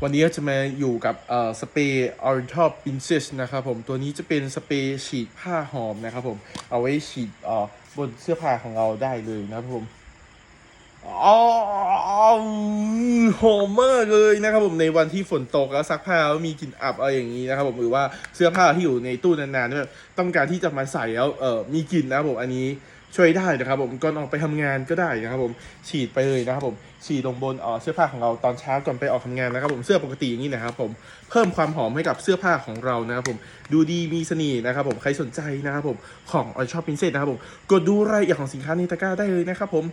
วันนี้จะมาอยู่กับสเปรย์ Oriental Princess นะครับผมตัวนี้จะเป็นสเปรย์ฉีดผ้าหอมนะครับผมเอาไว้ฉีดบนเสื้อผ้าของเราได้เลยนะครับผมอ๋อหอมมากเลยนะครับผมในวันที่ฝนตกแล้วซักผ้าแล้วมีกลิ่นอับอะไรอย่างนี้นะครับผมหรือว่าเสื้อผ้าที่อยู่ในตู้นานๆแบบต้องการที่จะมาใส่แล้วมีกลิ่นนะครับผมอันนี้ช่วยได้นะครับผมก่อนออกไปทำงานก็ได้นะครับผมฉีดไปเลยนะครับผมฉีดลงบนเสื้อผ้าของเราตอนเช้าก่อนไปออกทำงานนะครับผมเสื้อปกติอย่างนี้นะครับผมเพิ่มความหอมให้กับเสื้อผ้าของเรานะครับผมดูดีมีเสน่ห์นะครับผมใครสนใจนะครับผมของOriental Princessนะครับผมกดดูรายละเอียดของสินค้าในตะกร้าได้เลยนะครับผม